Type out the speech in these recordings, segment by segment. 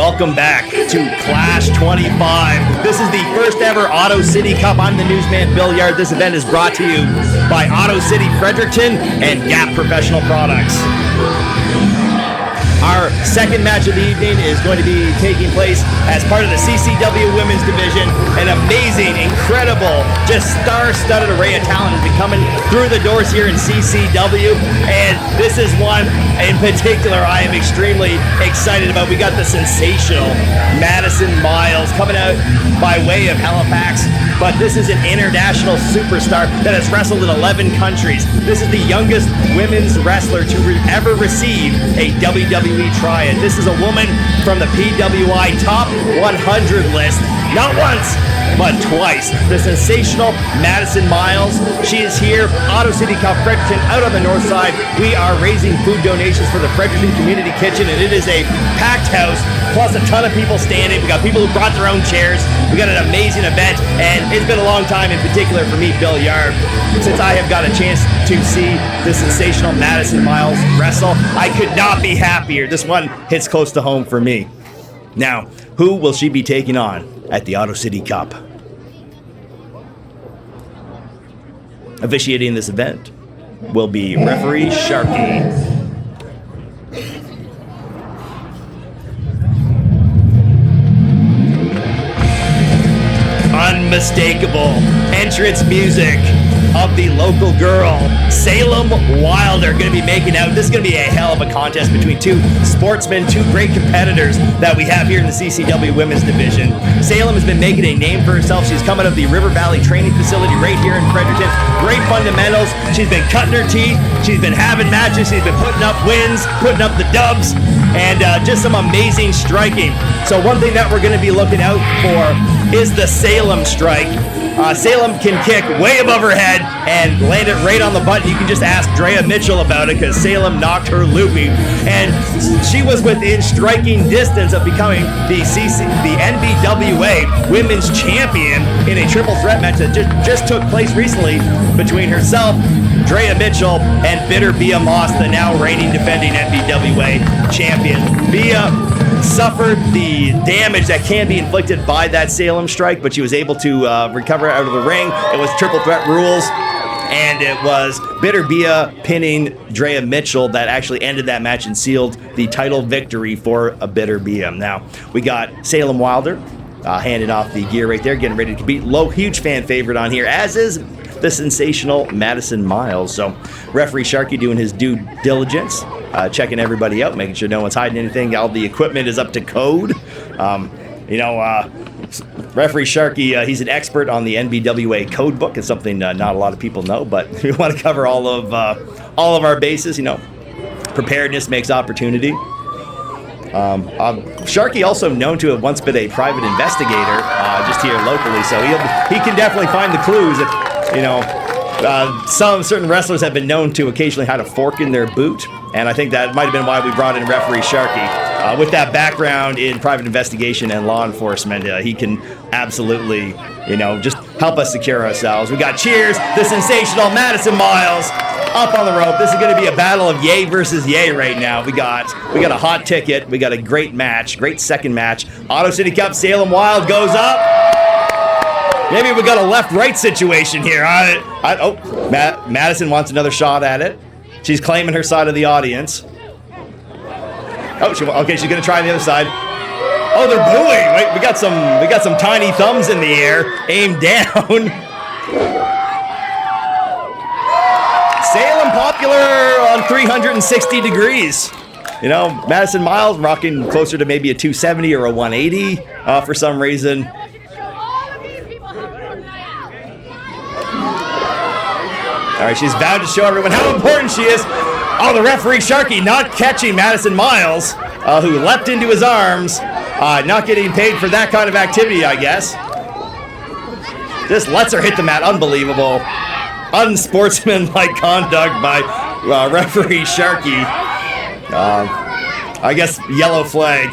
welcome back to Clash 25. This is the first ever Auto City Cup. I'm the newsman, Bill Yard. This event is brought to you by Auto City Fredericton and Gap Professional Products. Our second match of the evening is going to be taking place as part of the CCW Women's Division. An amazing, incredible, just star-studded array of talent has been coming through the doors here in CCW, and this is one in particular I am extremely excited about. We got the sensational Maddison Miles coming out by way of Halifax, but this is an international superstar that has wrestled in 11 countries. This is the youngest women's wrestler to ever receive a WWE Triad. This is a woman from the PWI Top 100 list, not once, but twice. The sensational Maddison Miles. She is here, Auto City Cup, Fredericton, out on the north side. We are raising food donations for the Fredericton Community Kitchen, and it is a packed house, plus a ton of people standing. We got people who brought their own chairs. We got an amazing event, and it's been a long time, in particular for me, Bill Yard, since I have got a chance to see the sensational Maddison Miles wrestle. I could not be happier. This one hits close to home for me. Now, who will she be taking on at the Auto City Cup? Officiating this event will be referee Sharky. Unmistakable entrance music of the local girl, Salem Wilder, going to be making out. This is going to be a hell of a contest between two sportsmen, two great competitors that we have here in the CCW Women's Division. Salem has been making a name for herself. She's coming out of the River Valley Training Facility right here in Fredericton. Great fundamentals. She's been cutting her teeth. She's been having matches. She's been putting up wins, putting up the dubs, and just some amazing striking. So one thing that we're going to be looking out for is the Salem strike. Salem can kick way above her head and land it right on the button. You can just ask Drea Mitchell about it because Salem knocked her loopy. And she was within striking distance of becoming the NBWA Women's Champion in a triple threat match that just took place recently between herself, Drea Mitchell, and Bitter Bia Moss, the now reigning defending NBWA Champion. Bia suffered the damage that can be inflicted by that Salem strike, but she was able to recover out of the ring. It was triple threat rules, and it was Bitter Bia pinning Drea Mitchell that actually ended that match and sealed the title victory for a Bitter Bia. Now, we got Salem Wilder handing off the gear right there, getting ready to compete. Huge fan favorite on here, as is the sensational Maddison Miles. So referee Sharky doing his due diligence, checking everybody out, making sure no one's hiding anything. All the equipment is up to code. Referee Sharky, he's an expert on the NBWA code book. It's something not a lot of people know, but we want to cover all of our bases. Preparedness makes opportunity. Sharky also known to have once been a private investigator just here locally, so he can definitely find the clues. Some certain wrestlers have been known to occasionally have a fork in their boot, and I think that might have been why we brought in referee Sharky. With that background in private investigation and law enforcement, he can absolutely, just help us secure ourselves. We got Cheers, the sensational Maddison Miles, up on the rope. This is going to be a battle of yay versus yay right now. We got a hot ticket. We got a great match, great second match. Auto City Cup, Salem Wild goes up. Maybe we got a left-right situation here. Maddison wants another shot at it. She's claiming her side of the audience. She's going to try the other side. Oh, they're booing. Wait, we got some tiny thumbs in the air, aimed down. Salem popular on 360 degrees. Maddison Miles rocking closer to maybe a 270 or a 180 for some reason. All right, she's vowed to show everyone how important she is. Oh, the referee Sharky not catching Maddison Miles, who leapt into his arms, not getting paid for that kind of activity, I guess. Just lets her hit the mat. Unbelievable. Unsportsmanlike conduct by referee Sharky. I guess yellow flag.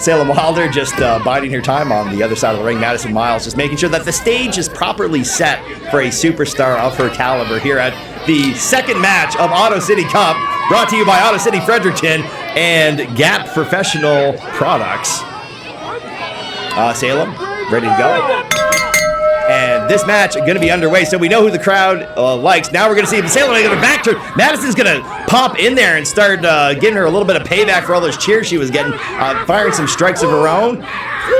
Salem Wilder just biding her time on the other side of the ring. Maddison Miles just making sure that the stage is properly set for a superstar of her caliber here at the second match of Auto City Cup. brought to you by Auto City Fredericton and Gap Professional Products. Salem, ready to go. And this match is going to be underway, so we know who the crowd likes. Now we're going to see if Salem going to back to Maddison's going to pop in there and start getting her a little bit of payback for all those cheers she was getting, firing some strikes of her own.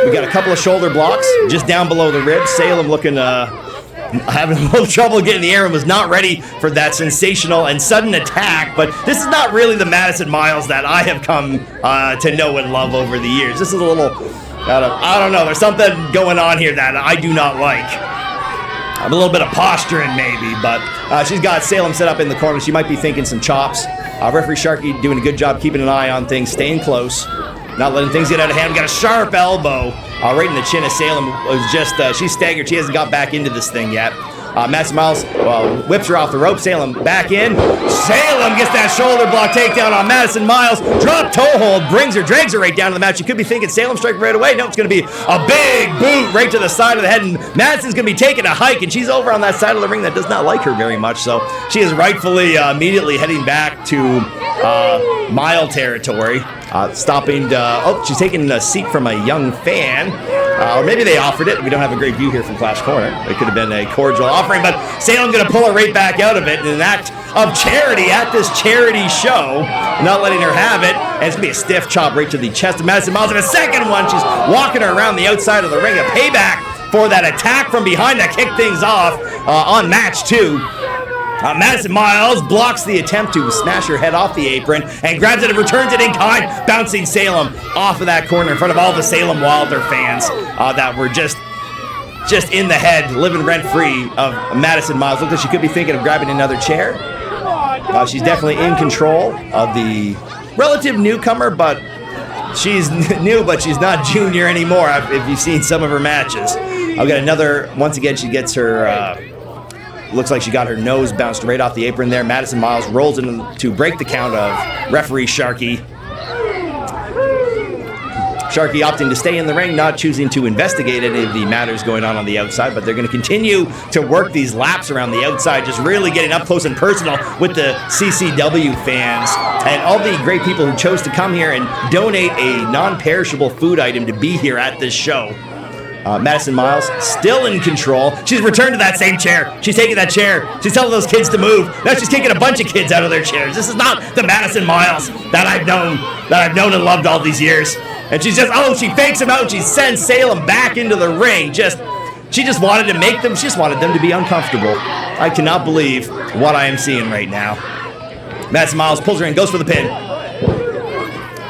We got a couple of shoulder blocks just down below the ribs. Salem looking having a little trouble getting in the air and was not ready for that sensational and sudden attack. But this is not really the Maddison Miles that I have come to know and love over the years. This is a little, I don't know, there's something going on here that I do not like. A little bit of posturing maybe, but she's got Salem set up in the corner. She might be thinking some chops. Referee Sharkey doing a good job keeping an eye on things, staying close, not letting things get out of hand. We got a sharp elbow right in the chin of Salem. It was just, she's staggered. She hasn't got back into this thing yet. Maddison Miles whips her off the rope. Salem back in. Salem gets that shoulder block takedown on Maddison Miles. Drop toe hold, drags her right down to the mat. You could be thinking Salem strike right away. No, it's going to be a big boot right to the side of the head. And Maddison's going to be taking a hike, and she's over on that side of the ring that does not like her very much. So she is rightfully immediately heading back to Mile territory. Stopping, she's taking a seat from a young fan. Or maybe they offered it. We don't have a great view here from Clash Corner. It could have been a cordial offering, but Salem going to pull her right back out of it in an act of charity at this charity show, not letting her have it. And it's going to be a stiff chop right to the chest of Maddison Miles. And a second one, she's walking her around the outside of the ring. A payback for that attack from behind that kicked things off on match 2. Maddison Miles blocks the attempt to smash her head off the apron and grabs it and returns it in kind, bouncing Salem off of that corner in front of all the Salem Wilder fans that were just in the head, living rent-free of Maddison Miles. Looks like she could be thinking of grabbing another chair. She's definitely in control of the relative newcomer, but she's new, but she's not junior anymore if you've seen some of her matches. I've got another, once again, she gets her... looks like she got her nose bounced right off the apron there. Maddison Miles rolls in to break the count of referee Sharkey. Sharkey opting to stay in the ring, not choosing to investigate any of the matters going on the outside, but they're going to continue to work these laps around the outside, just really getting up close and personal with the CCW fans and all the great people who chose to come here and donate a non-perishable food item to be here at this show. Maddison Miles still in control. She's returned to that same chair. She's taking that chair. She's telling those kids to move. Now she's kicking a bunch of kids out of their chairs. This is not the Maddison Miles that I've known and loved all these years. And she's just, she fakes him out. She sends Salem back into the ring. She just wanted to make them. She just wanted them to be uncomfortable. I cannot believe what I am seeing right now. Maddison Miles pulls her in, goes for the pin.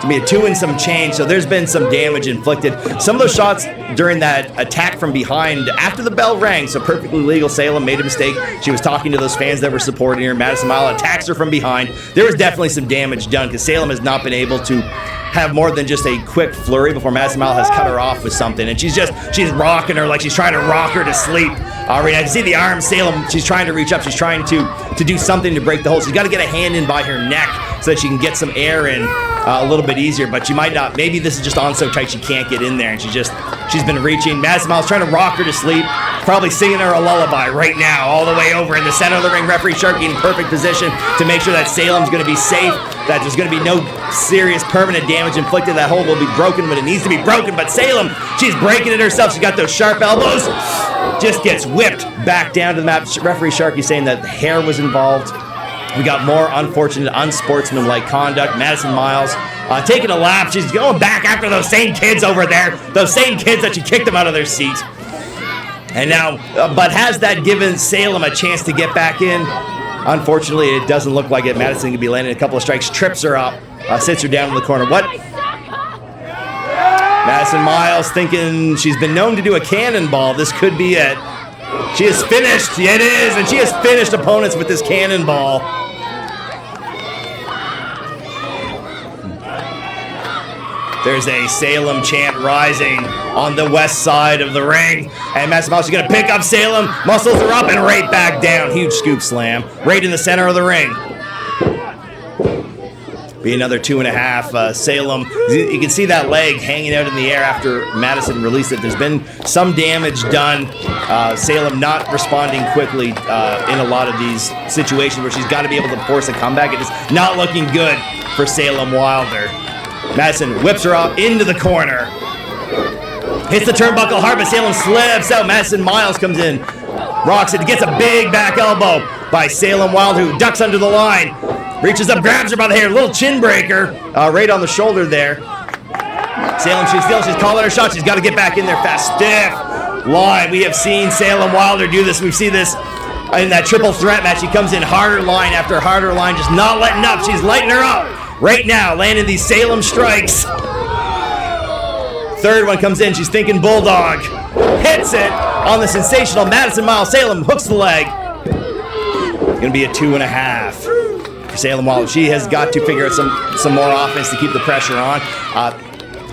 Be a 2 and some change, so there's been some damage inflicted. Some of those shots during that attack from behind after the bell rang, so perfectly legal. Salem made a mistake. She was talking to those fans that were supporting her. Maddison Miles attacks her from behind. There was definitely some damage done because Salem has not been able to have more than just a quick flurry before Maddison Miles has cut her off with something, and she's rocking her like she's trying to rock her to sleep. All right, I can see the arm. Salem, she's trying to reach up. She's trying to do something to break the hold. She's got to get a hand in by her neck so that she can get some air in a little bit easier, but she might not. Maybe this is just on so tight she can't get in there, and she's been reaching. Maddison Miles trying to rock her to sleep, probably singing her a lullaby right now, all the way over in the center of the ring. Referee Sharkey in perfect position to make sure that Salem's going to be safe, that there's going to be no serious permanent damage inflicted. That hold will be broken when it needs to be broken, but Salem, she's breaking it herself. She's got those sharp elbows, just gets whipped back down to the mat. Referee Sharkey saying that hair was involved. We got more unfortunate, unsportsmanlike conduct. Maddison Miles taking a lap. She's going back after those same kids over there, those same kids that she kicked them out of their seat. And now, but has that given Salem a chance to get back in? Unfortunately, it doesn't look like it. Maddison can be landing a couple of strikes, trips her up, sits her down in the corner. What? Maddison Miles thinking she's been known to do a cannonball. This could be it. She is finished. It is, and she has finished opponents with this cannonball. There's a Salem chant rising on the west side of the ring. And Maddison Miles is going to pick up Salem, muscles her up, and right back down. Huge scoop slam right in the center of the ring. be another 2.5. Salem, you can see that leg hanging out in the air after Maddison released it. There's been some damage done. Salem not responding quickly in a lot of these situations where she's got to be able to force a comeback. It is not looking good for Salem Wilder. Maddison whips her off into the corner. Hits the turnbuckle hard, but Salem slips out. Maddison Miles comes in, rocks it, gets a big back elbow by Salem Wilder, who ducks under the line. Reaches up, grabs her by the hair, little chin breaker right on the shoulder there. Salem, she's calling her shot. She's got to get back in there fast. Stiff line. We have seen Salem Wilder do this. We've seen this in that triple threat match. She comes in harder line after harder line, just not letting up. She's lighting her up right now, landing these Salem strikes. Third one comes in. She's thinking bulldog. Hits it on the sensational Maddison Miles. Salem hooks the leg. Going to be a 2.5. Salem Wilder. She has got to figure out some more offense to keep the pressure on.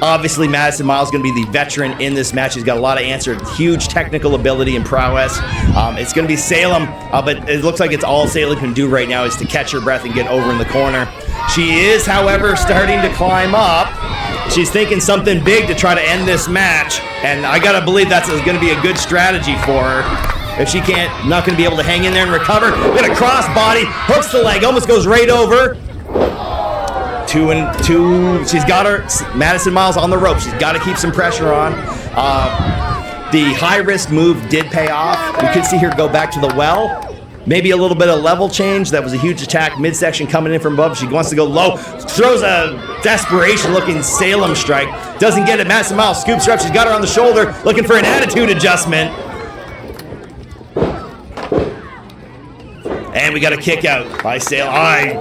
Obviously, Maddison Miles is going to be the veteran in this match. He's got a lot of answer, huge technical ability and prowess. It's going to be Salem, but it looks like it's all Salem can do right now is to catch her breath and get over in the corner. She is, however, starting to climb up. She's thinking something big to try to end this match, and I got to believe that's going to be a good strategy for her. If she not going to be able to hang in there and recover. Got a cross body, hooks the leg, almost goes right over. 2 and 2. She's got her, Maddison Miles on the rope. She's got to keep some pressure on. The high-risk move did pay off. We could see her go back to the well. Maybe a little bit of level change. That was a huge attack. Midsection coming in from above. She wants to go low. Throws a desperation-looking Salem strike. Doesn't get it. Maddison Miles scoops her up. She's got her on the shoulder, looking for an attitude adjustment. And we got a kick out by Salem.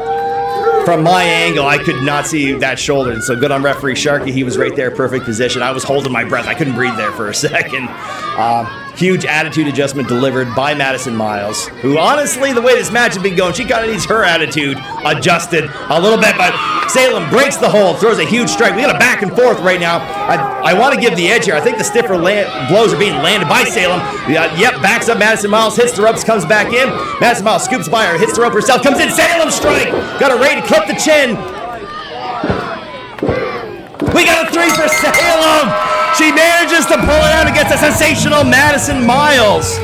From my angle, I could not see that shoulder. So good on referee Sharkey. He was right there, perfect position. I was holding my breath. I couldn't breathe there for a second. Huge attitude adjustment delivered by Maddison Miles, who honestly, the way this match has been going, she kind of needs her attitude adjusted a little bit, but Salem breaks the hold, throws a huge strike. We got a back and forth right now. I want to give the edge here. I think the stiffer blows are being landed by Salem. Yep, backs up Maddison Miles, hits the ropes, comes back in. Maddison Miles scoops by her, hits the rope herself, comes in, Salem strike. Got a ready to clip the chin. We got a 3 for Salem. She manages to pull it out against a sensational Maddison Miles.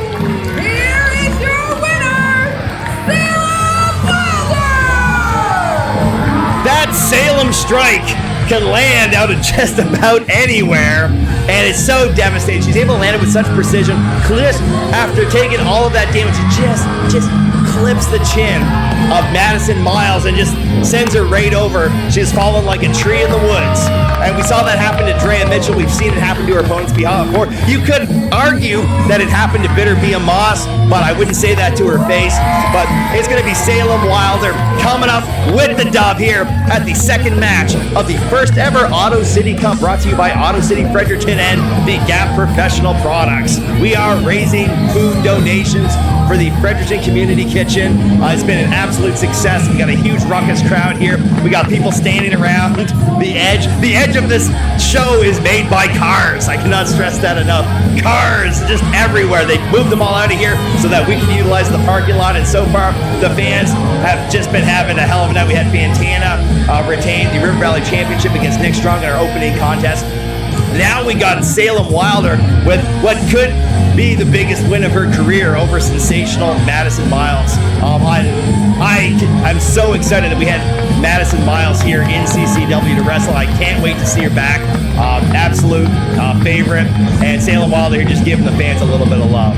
Here is your winner, Salem Wilder! That Salem strike can land out of just about anywhere, and it's so devastating. She's able to land it with such precision. Just after taking all of that damage, she just clips the chin of Maddison Miles and just sends her right over. She's fallen like a tree in the woods. And we saw that happen to Drea Mitchell. We've seen it happen to her opponents before. You could argue that it happened to Bitter Bia Moss, but I wouldn't say that to her face. But it's going to be Salem Wilder coming up with the dub here at the second match of the first ever Auto City Cup, brought to you by Auto City Fredericton and the Gap Professional Products. We are raising food donations for the Fredericton Community Kitchen. It's been an absolute success. We got a huge ruckus crowd here. We got people standing around the edge. The edge of this show is made by cars. I cannot stress that enough. Cars just everywhere. They moved them all out of here so that we can utilize the parking lot. And so far, the fans have just been having a hell of a night. We had Fantana retain the River Valley Championship against Nick Strong in our opening contest. Now we got Salem Wilder with what could be the biggest win of her career over sensational Maddison Miles. I'm so excited that we had Maddison Miles here in CCW to wrestle. I can't wait to see her back. Absolute favorite. And Salem Wilder here just giving the fans a little bit of love.